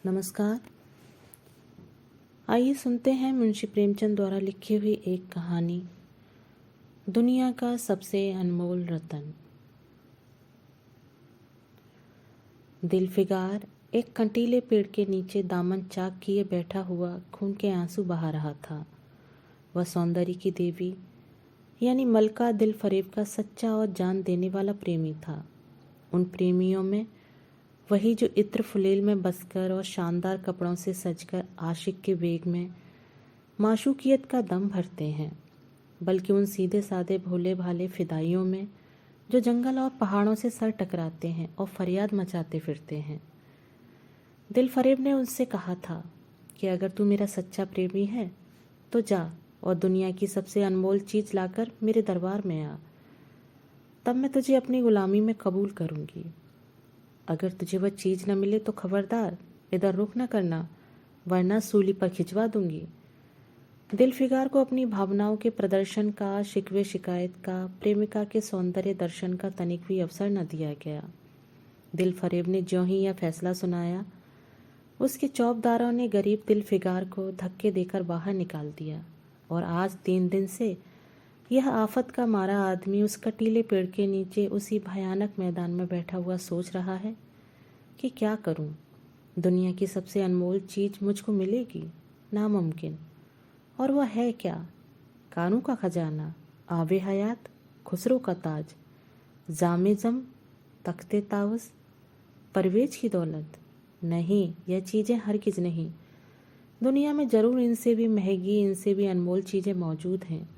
नमस्कार। आइए सुनते हैं मुंशी प्रेमचंद द्वारा लिखी हुई एक कहानी, दुनिया का सबसे अनमोल रतन। दिलफिगार एक कंटीले पेड़ के नीचे दामन चाक किए बैठा हुआ खून के आंसू बहा रहा था। वह सौंदर्य की देवी यानी मलका दिलफरेब का सच्चा और जान देने वाला प्रेमी था। उन प्रेमियों में वही जो इत्र फुलेल में बसकर और शानदार कपड़ों से सजकर आशिक के वेग में माशूकियत का दम भरते हैं, बल्कि उन सीधे साधे भोले भाले फिदाइयों में जो जंगल और पहाड़ों से सर टकराते हैं और फरियाद मचाते फिरते हैं। दिलफरेब ने उससे कहा था कि अगर तू मेरा सच्चा प्रेमी है तो जा और दुनिया की सबसे अनमोल चीज़ लाकर मेरे दरबार में आ, तब मैं तुझे अपनी गुलामी में कबूल करूँगी। अगर तुझे वह चीज़ न मिले तो खबरदार इधर रुख न करना, वरना सूली पर खिंचवा दूंगी। दिलफिगार को अपनी भावनाओं के प्रदर्शन का, शिकवे शिकायत का, प्रेमिका के सौंदर्य दर्शन का तनिक भी अवसर न दिया गया। दिलफरेब ने ज्यों ही यह फैसला सुनाया, उसके चौबदारों ने गरीब दिलफिगार को धक्के देकर बाहर निकाल दिया और आज 3 दिन से यह आफत का मारा आदमी उस कटीले पेड़ के नीचे उसी भयानक मैदान में बैठा हुआ सोच रहा है कि क्या करूं? दुनिया की सबसे अनमोल चीज़ मुझको मिलेगी? नामुमकिन। और वह है क्या? कानूं का खजाना, आबे हयात, खुसरो का ताज, जामे-जम, तख्ते ताउस, परवेज की दौलत? नहीं, यह चीज़ें हरगिज नहीं। दुनिया में ज़रूर इनसे भी महंगी, इनसे भी अनमोल चीज़ें मौजूद हैं,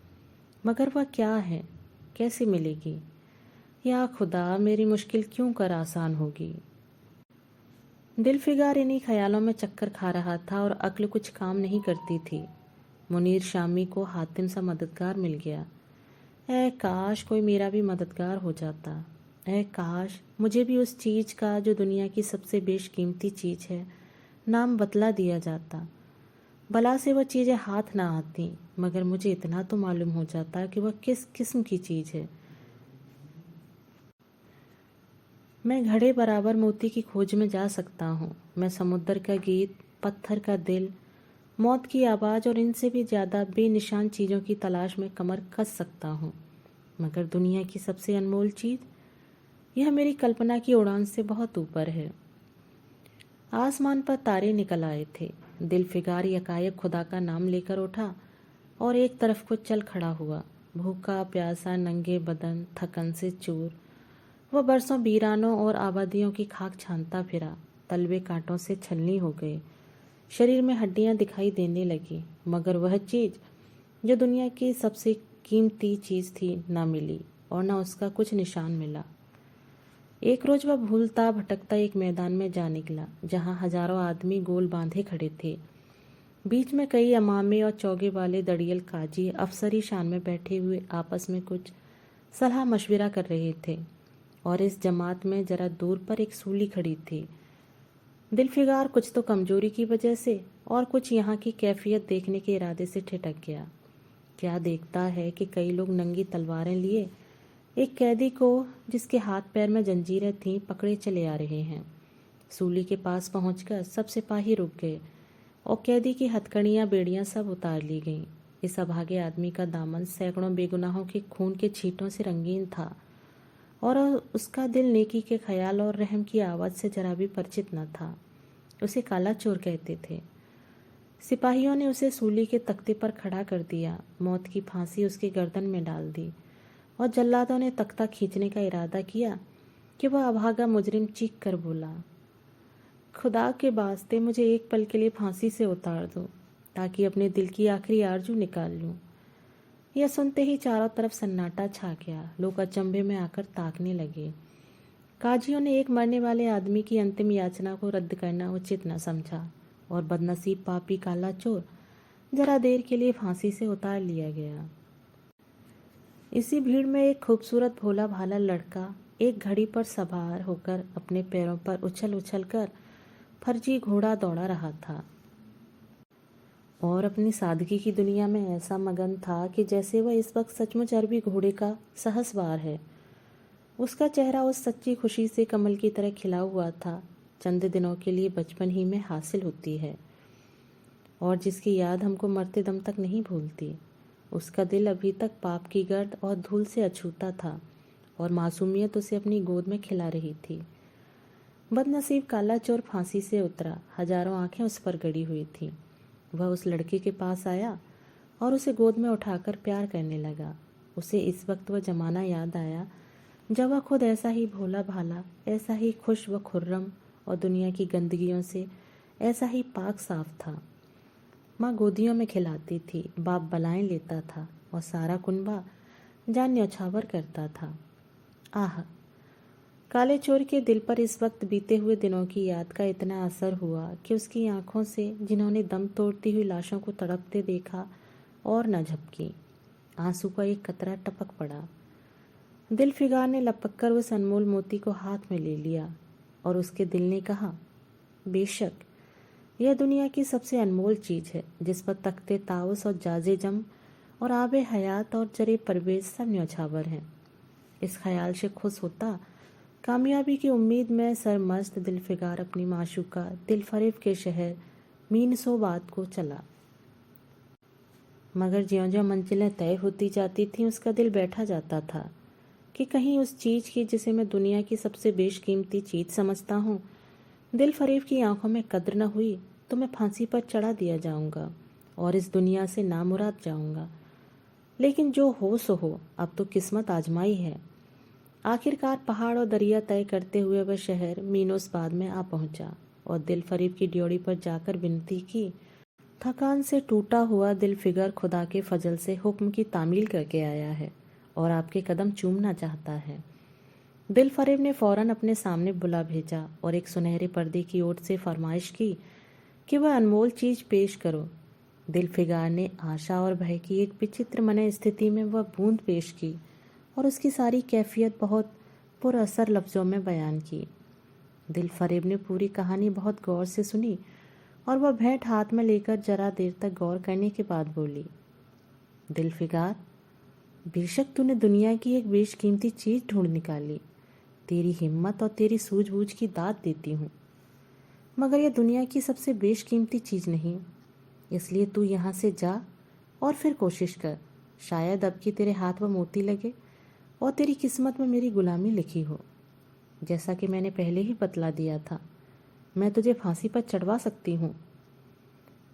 मगर वह क्या है, कैसे मिलेगी? या खुदा, मेरी मुश्किल क्यों कर आसान होगी? दिलफिगार इन्हीं ख्यालों में चक्कर खा रहा था और अक्ल कुछ काम नहीं करती थी। मुनीर शामी को हातिम सा मददगार मिल गया। ऐ काश कोई मेरा भी मददगार हो जाता। ऐ काश मुझे भी उस चीज़ का जो दुनिया की सबसे बेशकीमती चीज़ है नाम बतला दिया जाता। भला से वह चीज़ें हाथ ना आती, मगर मुझे इतना तो मालूम हो जाता कि वह किस किस्म की चीज़ है। मैं घड़े बराबर मोती की खोज में जा सकता हूँ। मैं समुद्र का गीत, पत्थर का दिल, मौत की आवाज़ और इनसे भी ज़्यादा बेनिशान चीज़ों की तलाश में कमर कस सकता हूँ, मगर दुनिया की सबसे अनमोल चीज़, यह मेरी कल्पना की उड़ान से बहुत ऊपर है। आसमान पर तारे निकल आए थे। दिलफिगार यकायक खुदा का नाम लेकर उठा और एक तरफ को चल खड़ा हुआ। भूखा प्यासा, नंगे बदन, थकन से चूर, वह बरसों वीरानों और आबादियों की खाक छानता फिरा। तलवे कांटों से छलनी हो गए, शरीर में हड्डियां दिखाई देने लगी, मगर वह चीज़ जो दुनिया की सबसे कीमती चीज़ थी ना मिली और ना उसका कुछ निशान मिला। एक रोज वह भूलता भटकता एक मैदान में जा निकला, जहाँ हजारों आदमी गोल बांधे खड़े थे। बीच में कई अमामे और चौगे वाले दड़ियल काजी अफसरी शान में बैठे हुए आपस में कुछ सलाह मशविरा कर रहे थे, और इस जमात में जरा दूर पर एक सूली खड़ी थी। दिलफिगार कुछ तो कमजोरी की वजह से और कुछ यहाँ की कैफियत देखने के इरादे से ठिठक गया। क्या देखता है कि कई लोग नंगी तलवारें लिए एक कैदी को, जिसके हाथ पैर में जंजीरें थीं, पकड़े चले आ रहे हैं। सूली के पास पहुंचकर सब सिपाही रुक गए और कैदी की हथकड़ियाँ, बेड़ियाँ सब उतार ली गईं। इस अभागे आदमी का दामन सैकड़ों बेगुनाहों के खून के छींटों से रंगीन था, और उसका दिल नेकी के ख्याल और रहम की आवाज़ से जरा भी परिचित न था। उसे काला चोर कहते थे। सिपाहियों ने उसे सूली के तख्ते पर खड़ा कर दिया, मौत की फांसी उसके गर्दन में डाल दी, और जल्लादों ने तख्ता खींचने का इरादा किया कि वह अभागा मुजरिम चीख कर बोला, खुदा के वास्ते मुझे एक पल के लिए फांसी से उतार दो, ताकि अपने दिल की आखिरी आरजू निकाल लूं। यह सुनते ही चारों तरफ सन्नाटा छा गया। लोग अचंभे में आकर ताकने लगे। काजियों ने एक मरने वाले आदमी की अंतिम याचना को रद्द करना उचित न समझा, और बदनसीब पापी काला चोर जरा देर के लिए फांसी से उतार लिया गया। इसी भीड़ में एक खूबसूरत भोला भाला लड़का एक घड़ी पर सवार होकर अपने पैरों पर उछल उछल कर फर्जी घोड़ा दौड़ा रहा था, और अपनी सादगी की दुनिया में ऐसा मगन था कि जैसे वह इस वक्त सचमुच अरबी घोड़े का सहसवार है। उसका चेहरा उस सच्ची खुशी से कमल की तरह खिला हुआ था चंद दिनों के लिए बचपन ही में हासिल होती है और जिसकी याद हमको मरते दम तक नहीं भूलती। उसका दिल अभी तक पाप की गर्द और धूल से अछूता था और मासूमियत उसे अपनी गोद में खिला रही थी। बदनसीब काला चोर फांसी से उतरा, हजारों आंखें उस पर गड़ी हुई थीं। वह उस लड़के के पास आया और उसे गोद में उठाकर प्यार करने लगा। उसे इस वक्त वह जमाना याद आया जब वह खुद ऐसा ही भोला भाला, ऐसा ही खुश व खुर्रम और दुनिया की गंदगियों से ऐसा ही पाक साफ था। माँ गोदियों में खिलाती थी, बाप बलाएं लेता था और सारा कुनबा जान न्यौछावर करता था। आह, काले चोर के दिल पर इस वक्त बीते हुए दिनों की याद का इतना असर हुआ कि उसकी आंखों से जिन्होंने दम तोड़ती हुई लाशों को तड़पते देखा और न झपकी। आंसू का एक कतरा टपक पड़ा। दिलफिगार ने लपक कर उस अनमोल मोती को हाथ में ले लिया और उसके दिल ने कहा, बेशक यह दुनिया की सबसे अनमोल चीज़ है जिस पर तख्ते ताउस और जाजे जम और आबे हयात और जरे परवेज सब न्यौछावर हैं। इस ख्याल से खुश होता कामयाबी की उम्मीद में सरमस्त दिलफिगार अपनी माशूका दिलफरेब के शहर मीनसोबाद को चला। मगर ज्यों ज्यों मंजिलें तय होती जाती थीं उसका दिल बैठा जाता था कि कहीं उस चीज़ की जिसे मैं दुनिया की सबसे बेशकीमती चीज़ समझता हूँ दिलफरेब की आंखों में कद्र न हुई तो मैं फांसी पर चढ़ा दिया जाऊंगा और इस दुनिया से नामुराद जाऊंगा। लेकिन जो हो सो हो, अब तो किस्मत आजमाई है। आखिरकार पहाड़ और दरिया तय करते हुए वह शहर मीनोसबाद में आ पहुंचा और दिलफरेब की ड्योढ़ी पर जाकर विनती की। थकान से टूटा हुआ दिलफिगर खुदा के फजल से हुक्म की तामील करके आया है और आपके कदम चूमना चाहता है। दिलफरेब ने फौरन अपने सामने बुला भेजा और एक सुनहरे पर्दे की ओट से फरमाइश की कि वह अनमोल चीज़ पेश करो। दिलफिगार ने आशा और भय की एक विचित्र मन स्थिति में वह बूंद पेश की और उसकी सारी कैफियत बहुत पुरअसर लफ्ज़ों में बयान की। दिलफरेब ने पूरी कहानी बहुत गौर से सुनी और वह भेंट हाथ में लेकर जरा देर तक गौर करने के बाद बोली, दिलफिगार, बेशक तूने दुनिया की एक बेशकीमती चीज़ ढूंढ निकाली। तेरी हिम्मत और तेरी सूझबूझ की दाद देती हूँ, मगर यह दुनिया की सबसे बेशकीमती चीज़ नहीं। इसलिए तू यहाँ से जा और फिर कोशिश कर, शायद अब की तेरे हाथ वह मोती लगे और तेरी किस्मत में मेरी गुलामी लिखी हो। जैसा कि मैंने पहले ही बतला दिया था, मैं तुझे फांसी पर चढ़वा सकती हूँ,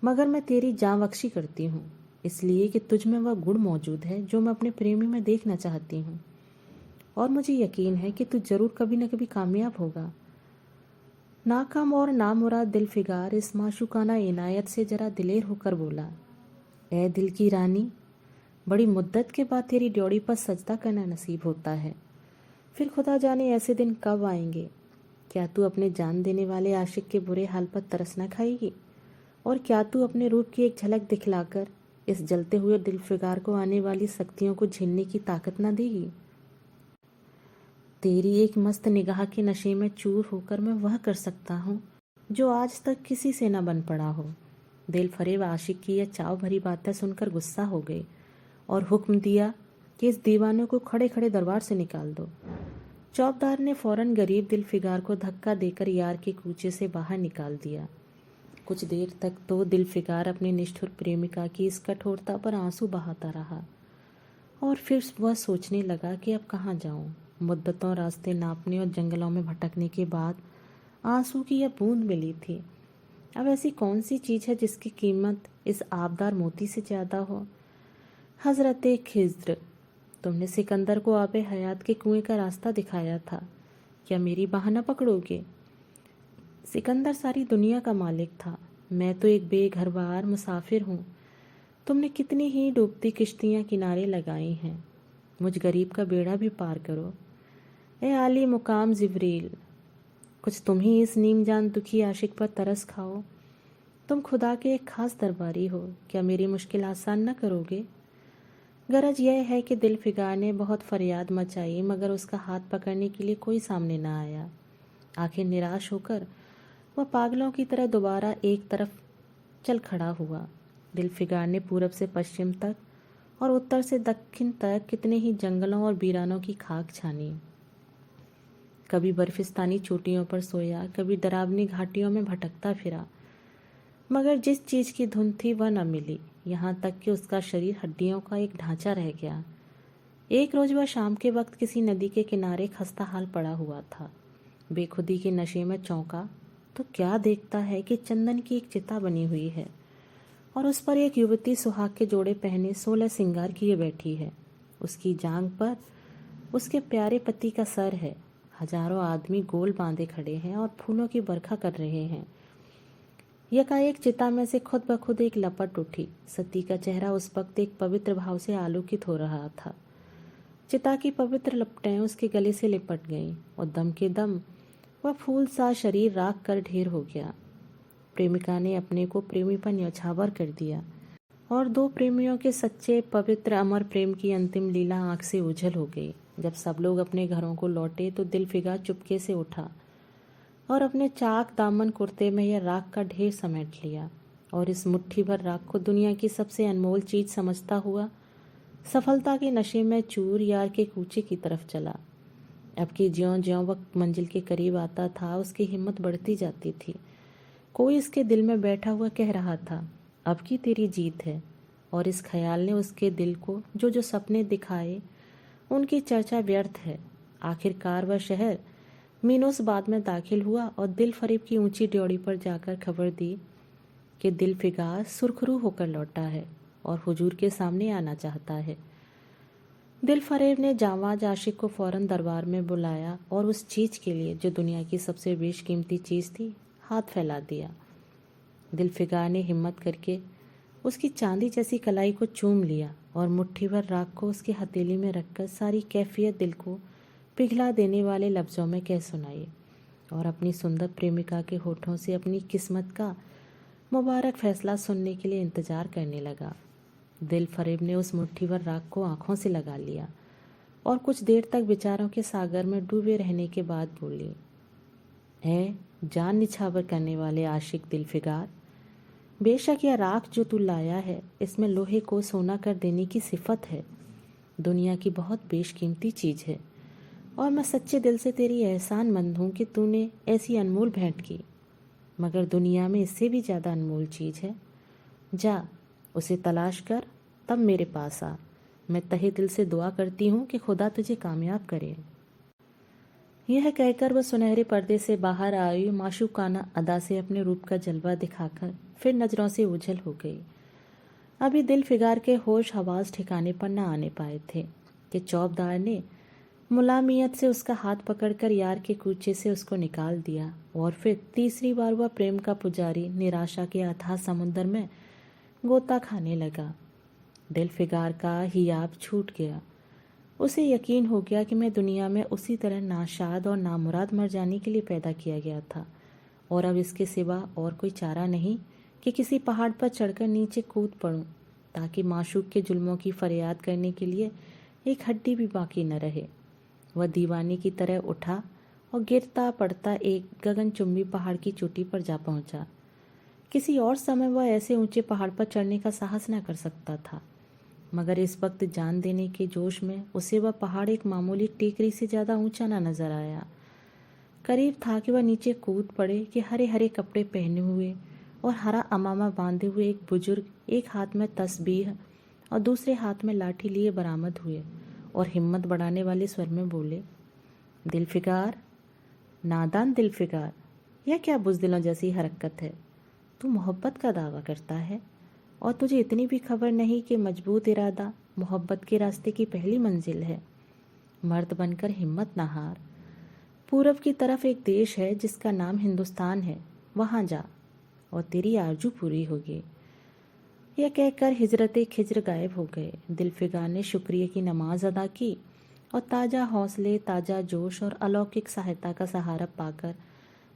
मगर मैं तेरी जान बख्शी करती हूँ इसलिए कि तुझ में वह गुण मौजूद है जो मैं अपने प्रेमी में देखना चाहती हूँ और मुझे यकीन है कि तू जरूर कभी न कभी कामयाब होगा। नाकाम और नामुराद दिलफिगार इस माशूकाना इनायत से जरा दिलेर होकर बोला, ए दिल की रानी, बड़ी मुद्दत के बाद तेरी ड्योढ़ी पर सजदा करना नसीब होता है। फिर खुदा जाने ऐसे दिन कब आएंगे। क्या तू अपने जान देने वाले आशिक के बुरे हाल पर तरस न खाएगी और क्या तू अपने रूप की एक झलक दिखलाकर इस जलते हुए दिलफिगार को आने वाली सख्तियों को झेलने की ताकत न देगी। तेरी एक मस्त निगाह के नशे में चूर होकर मैं वह कर सकता हूँ जो आज तक किसी से न बन पड़ा हो। दिलफरेब आशिक की यह चाव भरी बातें सुनकर गुस्सा हो गई और हुक्म दिया कि इस दीवाने को खड़े खड़े दरबार से निकाल दो। चौबदार ने फौरन गरीब दिलफिगार को धक्का देकर यार के कूचे से बाहर निकाल दिया। कुछ देर तक तो दिलफिगार अपने निष्ठुर प्रेमिका की इस कठोरता पर आंसू बहाता रहा और फिर वह सोचने लगा कि अब कहाँ जाऊँ। मुद्दतों रास्ते नापने और जंगलों में भटकने के बाद आंसू की यह बूंद मिली थी। अब ऐसी कौन सी चीज़ है जिसकी कीमत इस आबदार मोती से ज़्यादा हो। हज़रत खिज़्र, तुमने सिकंदर को आबे हयात के कुएं का रास्ता दिखाया था, क्या मेरी बाह न पकड़ोगे। सिकंदर सारी दुनिया का मालिक था, मैं तो एक बेघरबार मुसाफिर हूँ। तुमने कितनी ही डूबती किश्तियाँ किनारे लगाई हैं, मुझ गरीब का बेड़ा भी पार करो। ए आली मुकाम जिब्रील, कुछ तुम ही इस नीम जान दुखी आशिक पर तरस खाओ। तुम खुदा के एक खास दरबारी हो, क्या मेरी मुश्किल आसान न करोगे। गरज यह है कि दिलफिगार ने बहुत फरियाद मचाई मगर उसका हाथ पकड़ने के लिए कोई सामने न आया। आखिर निराश होकर वह पागलों की तरह दोबारा एक तरफ चल खड़ा हुआ। दिलफिगार ने पूरब से पश्चिम तक और उत्तर से दक्षिण तक कितने ही जंगलों और वीरानों की खाक छानी। कभी बर्फिस्तानी चोटियों पर सोया, कभी डरावनी घाटियों में भटकता फिरा, मगर जिस चीज़ की धुन थी वह न मिली। यहाँ तक कि उसका शरीर हड्डियों का एक ढांचा रह गया। एक रोज वह शाम के वक्त किसी नदी के किनारे खस्ता हाल पड़ा हुआ था। बेखुदी के नशे में चौंका तो क्या देखता है कि चंदन की एक चिता बनी हुई है और उस पर एक युवती सुहाग के जोड़े पहने 16 सिंगार किए बैठी है। उसकी जांघ पर उसके प्यारे पति का सर है। हजारों आदमी गोल बांधे खड़े हैं और फूलों की बरखा कर रहे हैं। यकाएक चिता में से खुद ब खुद एक लपट उठी। सती का चेहरा उस वक्त एक पवित्र भाव से आलोकित हो रहा था। चिता की पवित्र लपटें उसके गले से लिपट गईं और दम के दम वह फूल सा शरीर राख कर ढेर हो गया। प्रेमिका ने अपने को प्रेमी पर न्यौछावर कर दिया और दो प्रेमियों के सच्चे पवित्र अमर प्रेम की अंतिम लीला आंख से ओझल हो गई। जब सब लोग अपने घरों को लौटे तो दिलफिगा चुपके से उठा और अपने चाक दामन कुर्ते में यह राख का ढेर समेट लिया और इस मुट्ठी भर राख को दुनिया की सबसे अनमोल चीज समझता हुआ सफलता के नशे में चूर यार के कूचे की तरफ चला। अब कि ज्यों-ज्यों वक्त मंजिल के करीब आता था उसकी हिम्मत बढ़ती जाती थी। कोई इसके दिल में बैठा हुआ कह रहा था, अब की तेरी जीत है। और इस ख्याल ने उसके दिल को जो जो सपने दिखाए उनकी चर्चा व्यर्थ है। आखिरकार वह शहर मीनोसबाद में दाखिल हुआ और दिल फरेब की ऊंची ड्योढ़ी पर जाकर खबर दी कि दिल फिगार सुरखरू होकर लौटा है और हुजूर के सामने आना चाहता है। दिल फरेब ने जावाज आशिक को फौरन दरबार में बुलाया और उस चीज के लिए जो दुनिया की सबसे बेशकीमती चीज थी हाथ फैला दिया। दिल फिगार ने हिम्मत करके उसकी चांदी जैसी कलाई को चूम लिया और मुट्ठी भर राख को उसकी हथेली में रखकर सारी कैफियत दिल को पिघला देने वाले लफ्ज़ों में कह सुनाई और अपनी सुंदर प्रेमिका के होठों से अपनी किस्मत का मुबारक फैसला सुनने के लिए इंतजार करने लगा। दिल फरेब ने उस मुट्ठी भर राख को आंखों से लगा लिया और कुछ देर तक विचारों के सागर में डूबे रहने के बाद बोली, है जान निछावर करने वाले आशिक दिल फिगार, बेशक यह राख जो तू लाया है इसमें लोहे को सोना कर देने की सिफत है। दुनिया की बहुत बेशकीमती चीज़ है और मैं सच्चे दिल से तेरी एहसानमंद हूँ कि तूने ऐसी अनमोल भेंट की, मगर दुनिया में इससे भी ज़्यादा अनमोल चीज़ है। जा उसे तलाश कर तब मेरे पास आ। मैं तहे दिल से दुआ करती हूँ कि खुदा तुझे कामयाब करे। यह कहकर वह सुनहरे पर्दे से बाहर आई, माशूकाना अदा से अपने रूप का जलवा दिखाकर फिर नजरों से ओझल हो गई। अभी दिल फिगार के होश हवास ठिकाने पर न आने पाए थे कि चौबदार ने मुलामियत से उसका हाथ पकड़कर यार के कूचे से उसको निकाल दिया और फिर तीसरी बार वह प्रेम का पुजारी निराशा के अथाह समुद्र में गोता खाने लगा। दिल फिगार का हियाब छूट गया। उसे यकीन हो गया कि मैं दुनिया में उसी तरह नाशाद और नामुराद मर जाने के लिए पैदा किया गया था और अब इसके सिवा और कोई चारा नहीं कि किसी पहाड़ पर चढ़कर नीचे कूद पड़ूं ताकि माशूक के जुल्मों की फरियाद करने के लिए एक हड्डी भी बाकी न रहे। वह दीवाने की तरह उठा और गिरता पड़ता एक गगनचुंबी पहाड़ की चोटी पर जा पहुंचा। किसी और समय वह ऐसे ऊंचे पहाड़ पर चढ़ने का साहस न कर सकता था, मगर इस वक्त जान देने के जोश में उसे वह पहाड़ एक मामूली टेकरी से ज़्यादा ऊंचा न नजर आया। करीब था कि वह नीचे कूद पड़े कि हरे हरे कपड़े पहने हुए और हरा अमामा बांधे हुए एक बुजुर्ग एक हाथ में तस्बीह और दूसरे हाथ में लाठी लिए बरामद हुए और हिम्मत बढ़ाने वाले स्वर में बोले, दिल फिगार, नादान दिल फिगार, यह क्या बुज़दिलों जैसी हरकत है? तू मोहब्बत का दावा करता है और तुझे इतनी भी खबर नहीं कि मजबूत इरादा मोहब्बत के रास्ते की पहली मंजिल है। मर्द बनकर हिम्मत ना हार। पूरब की तरफ एक देश है जिसका नाम हिंदुस्तान है, वहाँ जा और तेरी आरजू पूरी होगी। यह कहकर हिजरते खिजर गायब हो गए। दिल फिगार ने शुक्रिया की नमाज अदा की और ताज़ा हौसले, ताज़ा जोश और अलौकिक सहायता का सहारा पाकर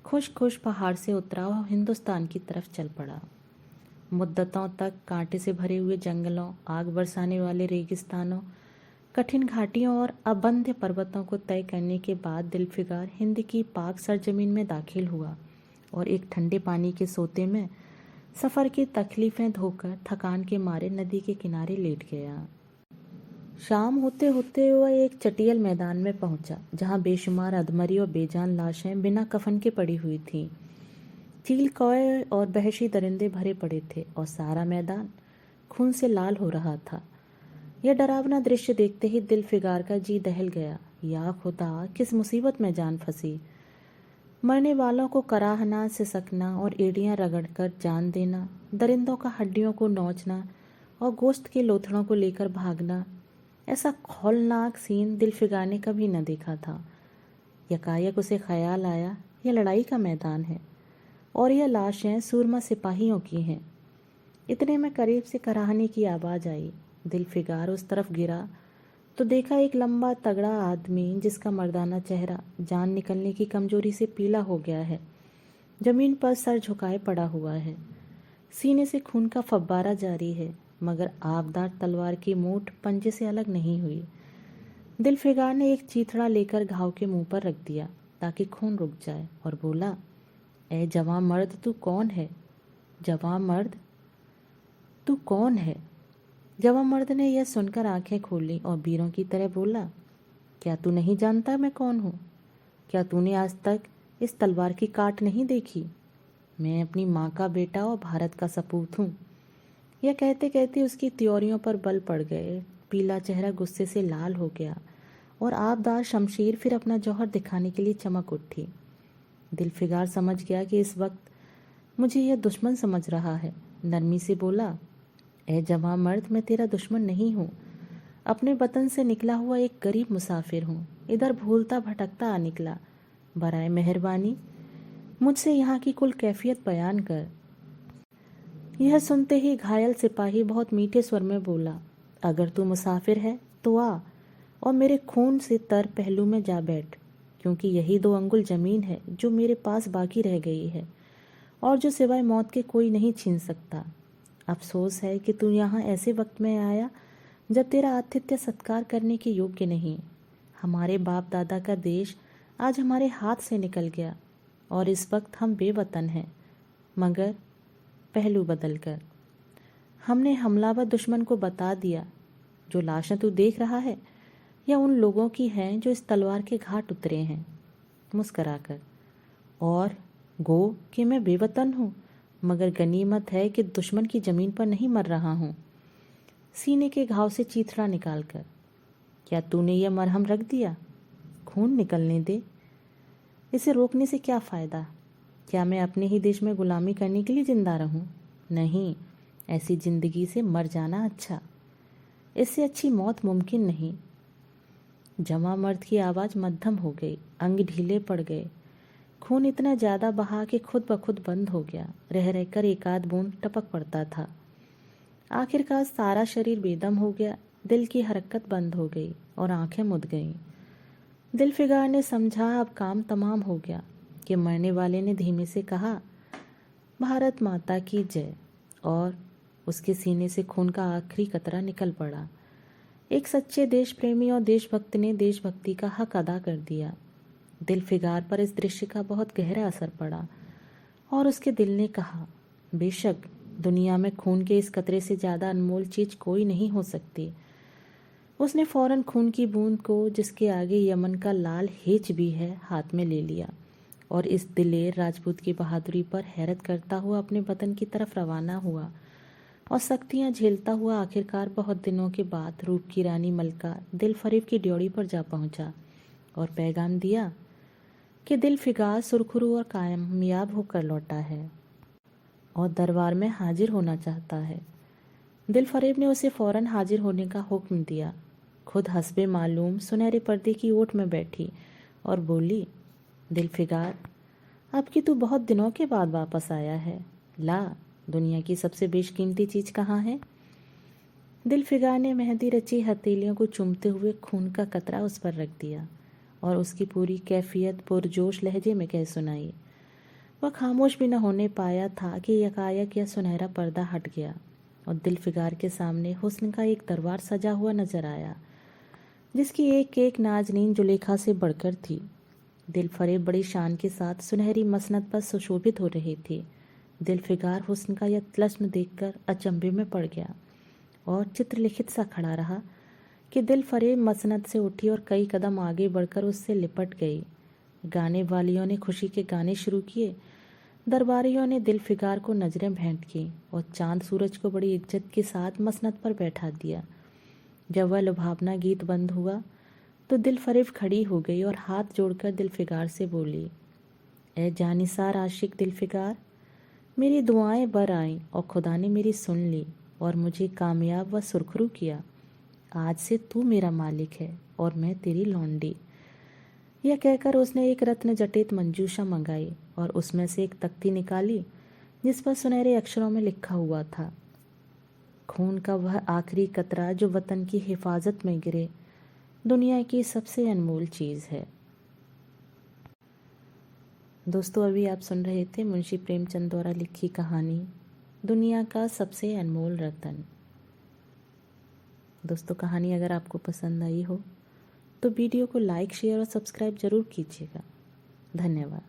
खुश खुश पहाड़ से उतरा और हिंदुस्तान की तरफ चल पड़ा। मुद्दतों तक कांटे से भरे हुए जंगलों, आग बरसाने वाले रेगिस्तानों, कठिन घाटियों और अबंध्य पर्वतों को तय करने के बाद दिल फिगार हिंद की पाक सरजमीन में दाखिल हुआ और एक ठंडे पानी के सोते में सफ़र की तकलीफ़ें धोकर थकान के मारे नदी के किनारे लेट गया। शाम होते होते वह एक चटियल मैदान में पहुंचा, जहां बेशुमार अधमरी और बेजान लाशें बिना कफन के पड़ी हुई थीं। चील, कौए और वहशी दरिंदे भरे पड़े थे और सारा मैदान खून से लाल हो रहा था। यह डरावना दृश्य देखते ही दिल फिगार का जी दहल गया। या खुदा, किस मुसीबत में जान फंसी। मरने वालों को कराहना, सिसकना और एड़ियां रगड़कर जान देना, दरिंदों का हड्डियों को नोचना और गोश्त के लोथड़ों को लेकर भागना, ऐसा खौलनाक सीन दिल फिगार ने कभी न देखा था। यकायक उसे ख्याल आया, यह लड़ाई का मैदान है और यह लाशें सूरमा सिपाहियों की हैं। इतने में करीब से कराहने की आवाज़ आई। दिल फिगार उस तरफ गिरा तो देखा एक लंबा तगड़ा आदमी, जिसका मर्दाना चेहरा जान निकलने की कमजोरी से पीला हो गया है, जमीन पर सर झुकाए पड़ा हुआ है। सीने से खून का फव्वारा जारी है, मगर आबदार तलवार की मूठ पंजे से अलग नहीं हुई। दिल फिगार ने एक चीथड़ा लेकर घाव के मुंह पर रख दिया ताकि खून रुक जाए और बोला, ए जवां मर्द, तू कौन है? जवां मर्द, तू कौन है? जवां मर्द ने यह सुनकर आंखें खोली और वीरों की तरह बोला, क्या तू नहीं जानता मैं कौन हूँ? क्या तूने आज तक इस तलवार की काट नहीं देखी? मैं अपनी माँ का बेटा और भारत का सपूत हूँ। यह कहते कहते उसकी त्योरियों पर बल पड़ गए। पीला चेहरा गुस्से से लाल हो गया और आबदार शमशीर फिर अपना जौहर दिखाने के लिए चमक उठी। दिल फिगार समझ गया कि इस वक्त मुझे यह दुश्मन समझ रहा है। नरमी से बोला, ए जवां मर्द, मैं तेरा दुश्मन नहीं हूँ। अपने वतन से निकला हुआ एक गरीब मुसाफिर हूँ। इधर भूलता भटकता आ निकला। बराए मेहरबानी मुझसे यहाँ की कुल कैफियत बयान कर। यह सुनते ही घायल सिपाही बहुत मीठे स्वर में बोला, अगर तू मुसाफिर है तो आ और मेरे खून से तर पहलू में जा बैठ, क्योंकि यही 2 अंगुल जमीन है जो मेरे पास बाकी रह गई है और जो सिवाय मौत के कोई नहीं छीन सकता। अफसोस है कि तू यहाँ ऐसे वक्त में आया जब तेरा आतिथ्य सत्कार करने के योग्य नहीं। हमारे बाप दादा का देश आज हमारे हाथ से निकल गया और इस वक्त हम बेवतन हैं, मगर पहलू बदल कर। हमने हमलावर दुश्मन को बता दिया, जो लाशें तू देख रहा है या उन लोगों की हैं जो इस तलवार के घाट उतरे हैं, मुस्कराकर, और गो कि मैं बेवतन हूँ, मगर गनीमत है कि दुश्मन की जमीन पर नहीं मर रहा हूँ। सीने के घाव से चीथड़ा निकालकर, क्या तूने यह मरहम रख दिया? खून निकलने दे। इसे रोकने से क्या फ़ायदा? क्या मैं अपने ही देश में गुलामी करने के लिए जिंदा रहूं? नहीं, ऐसी जिंदगी से मर जाना अच्छा। इससे अच्छी मौत मुमकिन नहीं। जवां मर्द की आवाज़ मध्यम हो गई, अंग ढीले पड़ गए। खून इतना ज़्यादा बहा कि खुद ब खुद बंद हो गया। रह रहकर एक आध बूंद टपक पड़ता था। आखिरकार सारा शरीर बेदम हो गया। दिल की हरकत बंद हो गई और आंखें मुद गईं। दिल फिगार ने समझा अब काम तमाम हो गया कि मरने वाले ने धीमे से कहा, भारत माता की जय, और उसके सीने से खून का आखिरी कतरा निकल पड़ा। एक सच्चे देश प्रेमी और देशभक्त ने देशभक्ति का हक अदा कर दिया। दिल फिगार पर इस दृश्य का बहुत गहरा असर पड़ा और उसके दिल ने कहा, बेशक दुनिया में खून के इस कतरे से ज़्यादा अनमोल चीज़ कोई नहीं हो सकती। उसने फौरन खून की बूंद को, जिसके आगे यमन का लाल हेच भी है, हाथ में ले लिया और इस दिलेर राजपूत की बहादुरी पर हैरत करता हुआ अपने वतन की तरफ रवाना हुआ और सख्तियां झेलता हुआ आखिरकार बहुत दिनों के बाद रूप की रानी मलका दिल फरीब की ड्योढ़ी पर जा पहुंचा और पैगाम दिया कि दिल फिगार सुरखरू और कामयाब होकर लौटा है और दरबार में हाजिर होना चाहता है। दिल फरेब ने उसे फौरन हाजिर होने का हुक्म दिया। खुद हस्बे मालूम सुनहरे पर्दे की ओट में बैठी और बोली, दिल फिगार, अब कि तू बहुत दिनों के बाद वापस आया है, ला दुनिया की सबसे बेशकीमती चीज़ कहाँ है? दिल फिगार ने मेहंदी रची हथेलियों को चूमते हुए खून का कतरा उस पर रख दिया और उसकी पूरी कैफियत पुरजोश लहजे में कह सुनाई। वह खामोश भी न होने पाया था कि यकायक यह सुनहरा पर्दा हट गया और दिल फिगार के सामने हुस्न का एक दरबार सजा हुआ नजर आया, जिसकी एक एक नाजनीन जुलेखा से बढ़कर थी। दिल फरेब बड़ी शान के साथ सुनहरी मसनद पर सुशोभित हो रही थी। दिल फिगार हुस्न का यह तलस्म देखकर अचंभे में पड़ गया और चित्रलिखित सा खड़ा रहा कि दिल फरेब मसनद से उठी और कई कदम आगे बढ़कर उससे लिपट गई। गाने वालियों ने खुशी के गाने शुरू किए, दरबारियों ने दिल फिगार को नज़रें भेंट की और चांद सूरज को बड़ी इज्जत के साथ मसनद पर बैठा दिया। जब वह लुभावना गीत बंद हुआ तो दिल फरेब खड़ी हो गई और हाथ जोड़कर दिल फिगार से बोली, ए जानिसार आशिक दिल फिगार, मेरी दुआएं बर आईं और खुदा ने मेरी सुन ली और मुझे कामयाब व सुरखरू किया। आज से तू मेरा मालिक है और मैं तेरी लौंडी। यह कहकर उसने एक रत्न जटित मंजूषा मंगाई और उसमें से एक तख्ती निकाली जिस पर सुनहरे अक्षरों में लिखा हुआ था, खून का वह आखिरी कतरा जो वतन की हिफाजत में गिरे दुनिया की सबसे अनमोल चीज़ है। दोस्तों, अभी आप सुन रहे थे मुंशी प्रेमचंद द्वारा लिखी कहानी दुनिया का सबसे अनमोल रतन। दोस्तों, कहानी अगर आपको पसंद आई हो तो वीडियो को लाइक, शेयर और सब्सक्राइब ज़रूर कीजिएगा। धन्यवाद।